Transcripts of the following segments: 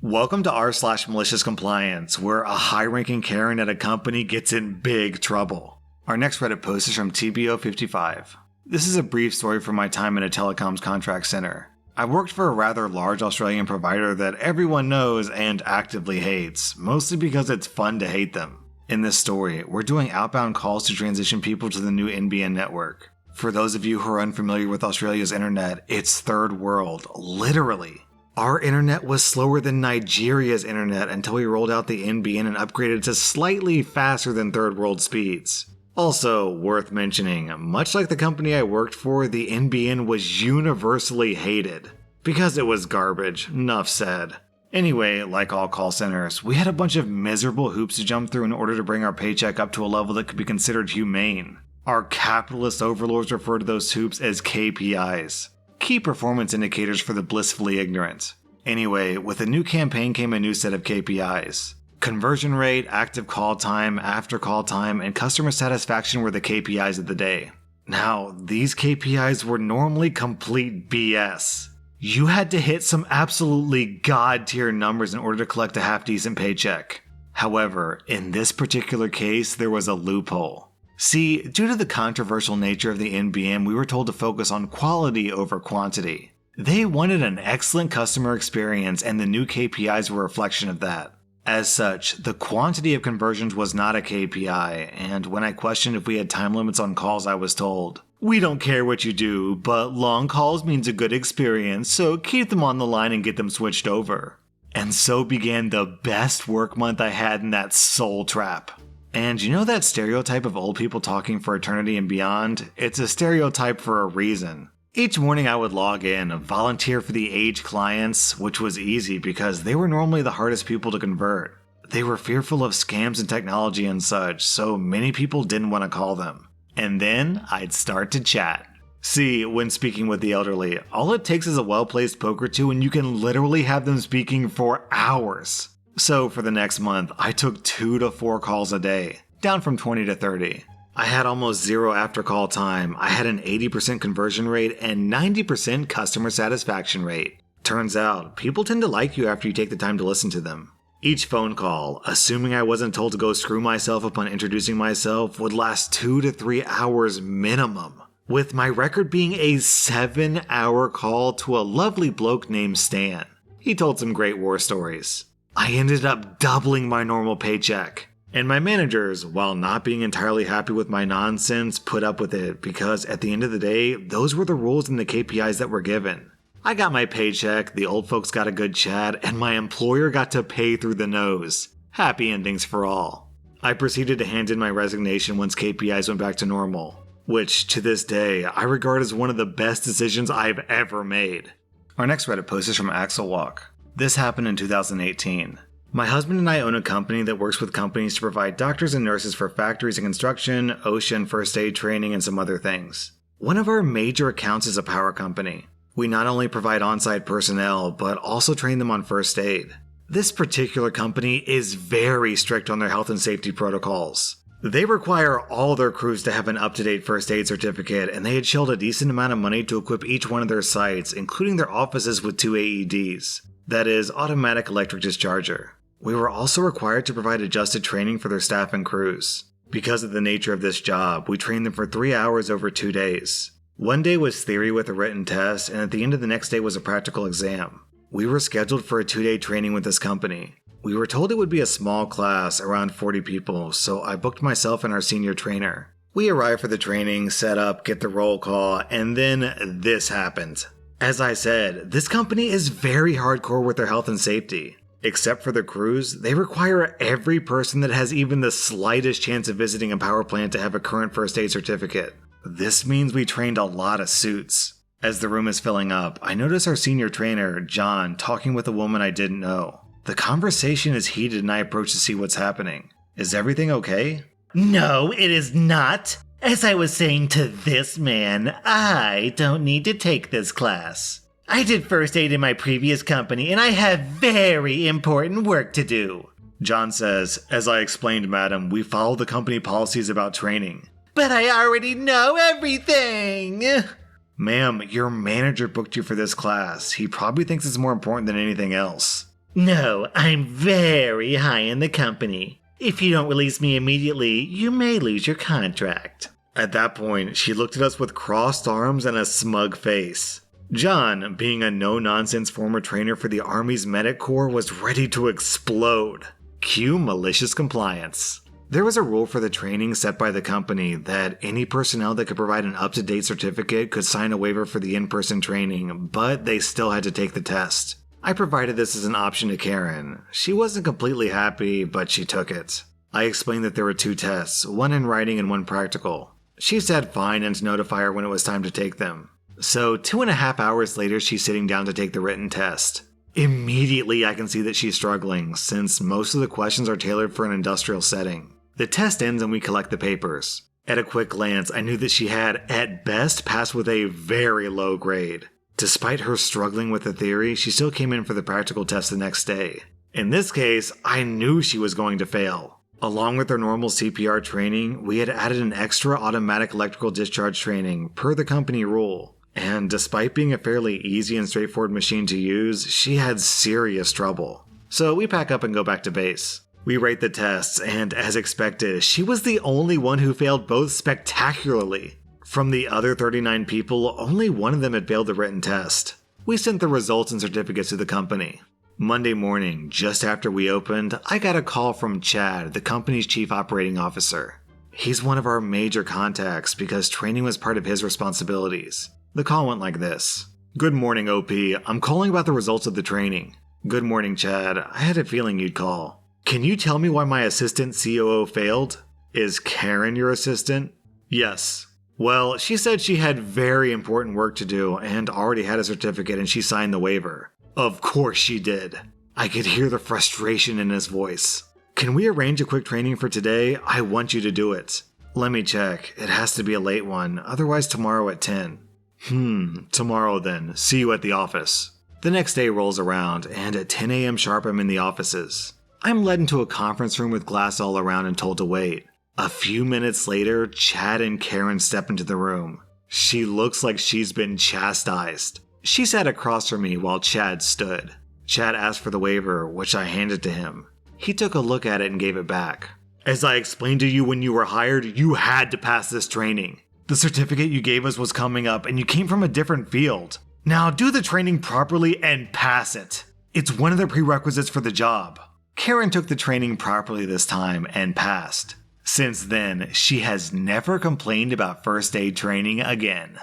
Welcome to r/slash malicious compliance, where a high-ranking Karen at a company gets in big trouble. Our next Reddit post is from TBO55. This is a brief story from my time in a telecoms contract center. I worked for a rather large Australian provider that everyone knows and actively hates, mostly because it's fun to hate them. In this story, we're doing outbound calls to transition people to the new NBN network. For those of you who are unfamiliar with Australia's internet, it's third world, literally. Our internet was slower than Nigeria's internet until we rolled out the NBN and upgraded to slightly faster than third world speeds. Also, worth mentioning, much like the company I worked for, the NBN was universally hated. Because it was garbage, enough said. Anyway, like all call centers, we had a bunch of miserable hoops to jump through in order to bring our paycheck up to a level that could be considered humane. Our capitalist overlords refer to those hoops as KPIs. Key performance indicators for the blissfully ignorant. Anyway, with a new campaign came a new set of KPIs. Conversion rate, active call time, after call time, and customer satisfaction were the KPIs of the day. Now, these KPIs were normally complete BS. You had to hit some absolutely god-tier numbers in order to collect a half-decent paycheck. However, in this particular case, there was a loophole. See, due to the controversial nature of the NBN, we were told to focus on quality over quantity. They wanted an excellent customer experience, and the new KPIs were a reflection of that. As such, the quantity of conversions was not a KPI, and when I questioned if we had time limits on calls, I was told, "We don't care what you do, but long calls means a good experience, so keep them on the line and get them switched over." And so began the best work month I had in that soul trap. And you know that stereotype of old people talking for eternity and beyond? It's a stereotype for a reason. Each morning I would log in, volunteer for the aged clients, which was easy because they were normally the hardest people to convert. They were fearful of scams and technology and such, so many people didn't want to call them. And then I'd start to chat. See, when speaking with the elderly, all it takes is a well-placed poke or two and you can literally have them speaking for hours. So for the next month, I took 2 to 4 calls a day, down from 20 to 30. I had almost zero after call time, I had an 80% conversion rate, and 90% customer satisfaction rate. Turns out, people tend to like you after you take the time to listen to them. Each phone call, assuming I wasn't told to go screw myself upon introducing myself, would last 2 to 3 hours minimum, with my record being a 7-hour call to a lovely bloke named Stan. He told some great war stories. I ended up doubling my normal paycheck. And my managers, while not being entirely happy with my nonsense, put up with it because at the end of the day, those were the rules and the KPIs that were given. I got my paycheck, the old folks got a good chat, and my employer got to pay through the nose. Happy endings for all. I proceeded to hand in my resignation once KPIs went back to normal, which to this day, I regard as one of the best decisions I've ever made. Our next Reddit post is from Axel Walk. This happened in 2018. My husband and I own a company that works with companies to provide doctors and nurses for factories and construction, ocean, first aid training, and some other things. One of our major accounts is a power company. We not only provide on-site personnel, but also train them on first aid. This particular company is very strict on their health and safety protocols. They require all their crews to have an up-to-date first aid certificate, and they had shelled a decent amount of money to equip each one of their sites, including their offices, with 2 AEDs. That is, automatic electric discharger. We were also required to provide adjusted training for their staff and crews. Because of the nature of this job, we trained them for 3 hours over 2 days. One day was theory with a written test, and at the end of the next day was a practical exam. We were scheduled for a 2-day training with this company. We were told it would be a small class, around 40 people, so I booked myself and our senior trainer. We arrived for the training, set up, get the roll call, and then this happened. As I said, this company is very hardcore with their health and safety. Except for the crews, they require every person that has even the slightest chance of visiting a power plant to have a current first aid certificate. This means we trained a lot of suits. As the room is filling up, I notice our senior trainer, John, talking with a woman I didn't know. The conversation is heated and I approach to see what's happening. Is everything okay? No, it is not. As I was saying to this man, I don't need to take this class. I did first aid in my previous company and I have very important work to do. John says, "As I explained, madam, we follow the company policies about training." But I already know everything! Ma'am, your manager booked you for this class. He probably thinks it's more important than anything else. No, I'm very high in the company. If you don't release me immediately, you may lose your contract. At that point, she looked at us with crossed arms and a smug face. John, being a no-nonsense former trainer for the Army's Medic Corps, was ready to explode. Cue malicious compliance. There was a rule for the training set by the company that any personnel that could provide an up-to-date certificate could sign a waiver for the in-person training, but they still had to take the test. I provided this as an option to Karen. She wasn't completely happy, but she took it. I explained that there were 2 tests, one in writing and one practical. She said fine and to notify her when it was time to take them. So 2.5 hours later, she's sitting down to take the written test. Immediately, I can see that she's struggling, since most of the questions are tailored for an industrial setting. The test ends and we collect the papers. At a quick glance, I knew that she had, at best, passed with a very low grade. Despite her struggling with the theory, she still came in for the practical test the next day. In this case, I knew she was going to fail. Along with her normal CPR training, we had added an extra automatic electrical discharge training, per the company rule. And despite being a fairly easy and straightforward machine to use, she had serious trouble. So we pack up and go back to base. We rate the tests, and as expected, she was the only one who failed both spectacularly. From the other 39 people, only one of them had failed the written test. We sent the results and certificates to the company. Monday morning, just after we opened, I got a call from Chad, the company's chief operating officer. He's one of our major contacts because training was part of his responsibilities. The call went like this. Good morning, OP. I'm calling about the results of the training. Good morning, Chad. I had a feeling you'd call. Can you tell me why my assistant COO failed? Is Karen your assistant? Yes. Well, she said she had very important work to do and already had a certificate and she signed the waiver. Of course she did. I could hear the frustration in his voice. Can we arrange a quick training for today? I want you to do it. Let me check. It has to be a late one, otherwise tomorrow at 10. Tomorrow then. See you at the office. The next day rolls around, and at 10 a.m. sharp I'm in the offices. I'm led into a conference room with glass all around and told to wait. A few minutes later, Chad and Karen step into the room. She looks like she's been chastised. She sat across from me while Chad stood. Chad asked for the waiver, which I handed to him. He took a look at it and gave it back. As I explained to you when you were hired, you had to pass this training. The certificate you gave us was coming up and you came from a different field. Now do the training properly and pass it. It's one of the prerequisites for the job. Karen took the training properly this time and passed. Since then, she has never complained about first aid training again.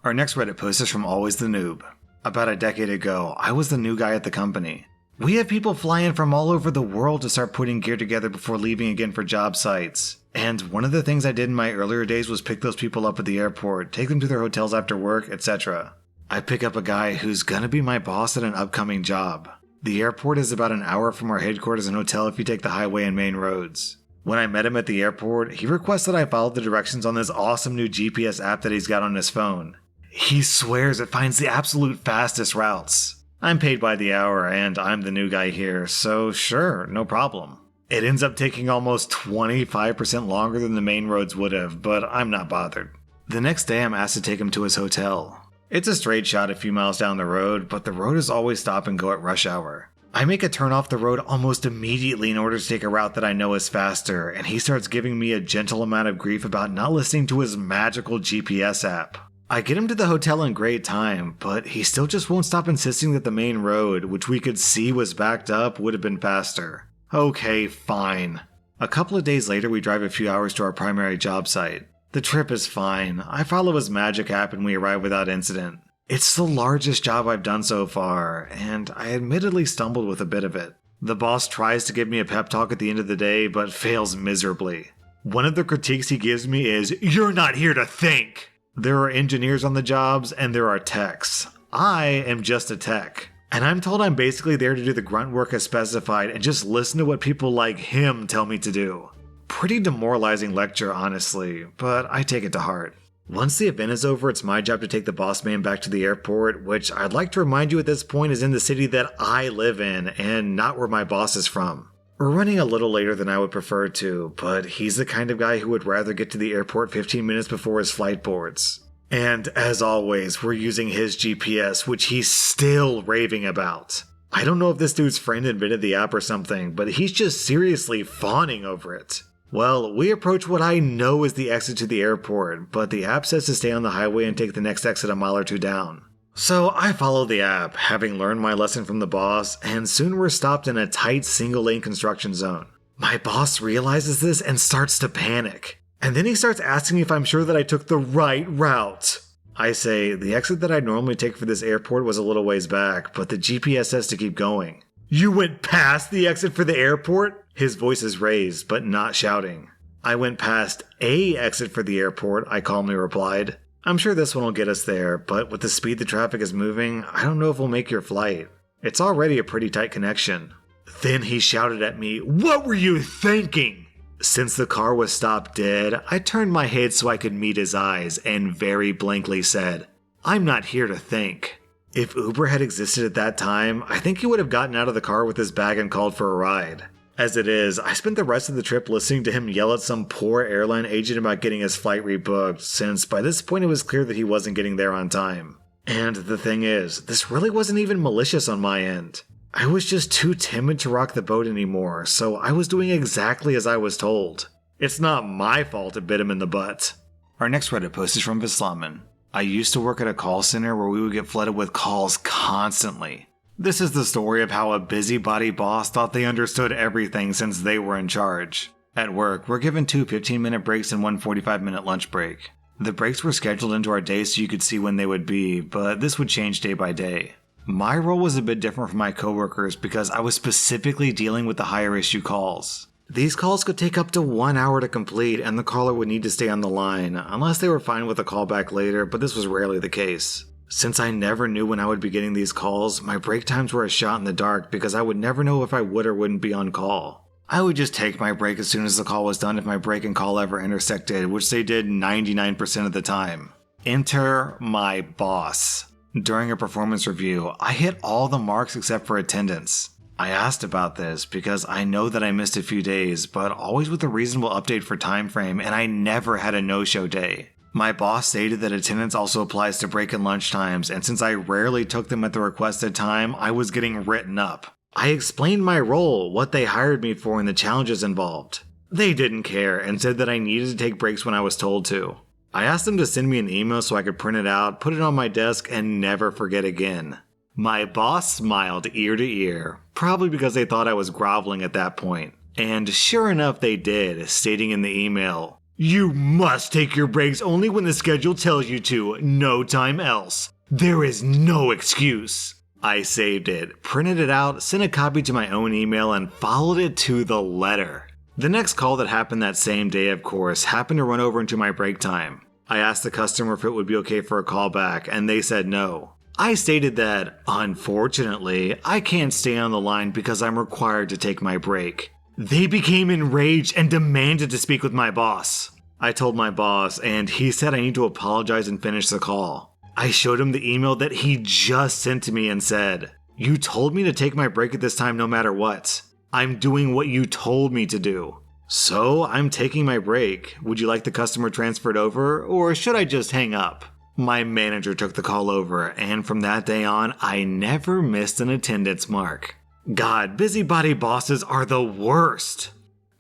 Our next Reddit post is from Always the Noob. About a decade ago, I was the new guy at the company. We have people flying from all over the world to start putting gear together before leaving again for job sites. And one of the things I did in my earlier days was pick those people up at the airport, take them to their hotels after work, etc. I pick up a guy who's gonna be my boss at an upcoming job. The airport is about an hour from our headquarters and hotel if you take the highway and main roads. When I met him at the airport, he requested I follow the directions on this awesome new GPS app that he's got on his phone. He swears it finds the absolute fastest routes. I'm paid by the hour and I'm the new guy here, so sure, no problem. It ends up taking almost 25% longer than the main roads would have, but I'm not bothered. The next day I'm asked to take him to his hotel. It's a straight shot a few miles down the road, but the road is always stop and go at rush hour. I make a turn off the road almost immediately in order to take a route that I know is faster, and he starts giving me a gentle amount of grief about not listening to his magical GPS app. I get him to the hotel in great time, but he still just won't stop insisting that the main road, which we could see was backed up, would have been faster. Okay, fine. A couple of days later, we drive a few hours to our primary job site. The trip is fine. I follow his magic app and we arrive without incident. It's the largest job I've done so far, and I admittedly stumbled with a bit of it. The boss tries to give me a pep talk at the end of the day, but fails miserably. One of the critiques he gives me is, "You're not here to think!" There are engineers on the jobs, and there are techs. I am just a tech. And I'm told I'm basically there to do the grunt work as specified and just listen to what people like him tell me to do. Pretty demoralizing lecture, honestly, but I take it to heart. Once the event is over, it's my job to take the boss man back to the airport, which I'd like to remind you at this point is in the city that I live in and not where my boss is from. We're running a little later than I would prefer to, but he's the kind of guy who would rather get to the airport 15 minutes before his flight boards. And as always, we're using his GPS, which he's still raving about. I don't know if this dude's friend invented the app or something, but he's just seriously fawning over it. Well, we approach what I know is the exit to the airport, but the app says to stay on the highway and take the next exit a mile or two down. So I follow the app, having learned my lesson from the boss, and soon we're stopped in a tight single-lane construction zone. My boss realizes this and starts to panic. And then he starts asking me if I'm sure that I took the right route. I say, the exit that I normally take for this airport was a little ways back, but the GPS says to keep going. You went past the exit for the airport? His voice is raised, but not shouting. I went past a exit for the airport, I calmly replied. I'm sure this one will get us there, but with the speed the traffic is moving, I don't know if we'll make your flight. It's already a pretty tight connection. Then he shouted at me, "What were you thinking?" Since the car was stopped dead, I turned my head so I could meet his eyes and very blankly said, "I'm not here to think." If Uber had existed at that time, I think he would have gotten out of the car with his bag and called for a ride. As it is, I spent the rest of the trip listening to him yell at some poor airline agent about getting his flight rebooked, since by this point it was clear that he wasn't getting there on time. And the thing is, this really wasn't even malicious on my end. I was just too timid to rock the boat anymore, so I was doing exactly as I was told. It's not my fault it bit him in the butt. Our next Reddit post is from Vislaman. I used to work at a call center where we would get flooded with calls constantly. This is the story of how a busybody boss thought they understood everything since they were in charge. At work, we're given 2 15-minute breaks and 1 45-minute lunch break. The breaks were scheduled into our day so you could see when they would be, but this would change day by day. My role was a bit different from my coworkers because I was specifically dealing with the higher issue calls. These calls could take up to 1 hour to complete and the caller would need to stay on the line, unless they were fine with a callback later, but this was rarely the case. Since I never knew when I would be getting these calls, my break times were a shot in the dark because I would never know if I would or wouldn't be on call. I would just take my break as soon as the call was done if my break and call ever intersected, which they did 99% of the time. Enter my boss. During a performance review, I hit all the marks except for attendance. I asked about this because I know that I missed a few days, but always with a reasonable update for time frame, and I never had a no-show day. My boss stated that attendance also applies to break and lunch times, and since I rarely took them at the requested time, I was getting written up. I explained my role, what they hired me for, and the challenges involved. They didn't care and said that I needed to take breaks when I was told to. I asked them to send me an email so I could print it out, put it on my desk, and never forget again. My boss smiled ear to ear, probably because they thought I was groveling at that point. And sure enough they did, stating in the email, "You must take your breaks only when the schedule tells you to, no time else. There is no excuse." I saved it, printed it out, sent a copy to my own email, and followed it to the letter. The next call that happened that same day, of course, happened to run over into my break time. I asked the customer if it would be okay for a call back, and they said no. I stated that, unfortunately, I can't stay on the line because I'm required to take my break. They became enraged and demanded to speak with my boss. I told my boss, and he said I need to apologize and finish the call. I showed him the email that he just sent to me and said, "You told me to take my break at this time no matter what. I'm doing what you told me to do. So I'm taking my break. Would you like the customer transferred over, or should I just hang up?" My manager took the call over, and from that day on, I never missed an attendance mark. God, busybody bosses are the worst.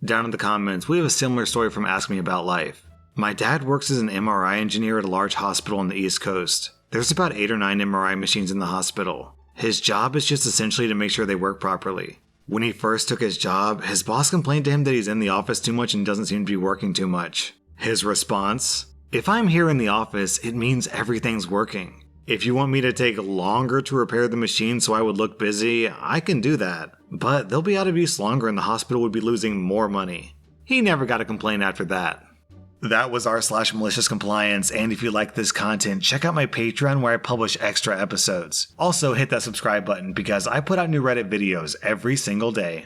Down in the comments, we have a similar story from Ask Me About Life. My dad works as an MRI engineer at a large hospital on the East Coast. There's about 8 or 9 MRI machines in the hospital. His job is just essentially to make sure they work properly. When he first took his job, his boss complained to him that he's in the office too much and doesn't seem to be working too much. His response? "If I'm here in the office, it means everything's working. If you want me to take longer to repair the machine so I would look busy, I can do that. But they'll be out of use longer and the hospital would be losing more money." He never got a complaint after that. That was r/malicious compliance, and if you like this content, check out my Patreon where I publish extra episodes. Also hit that subscribe button because I put out new Reddit videos every single day.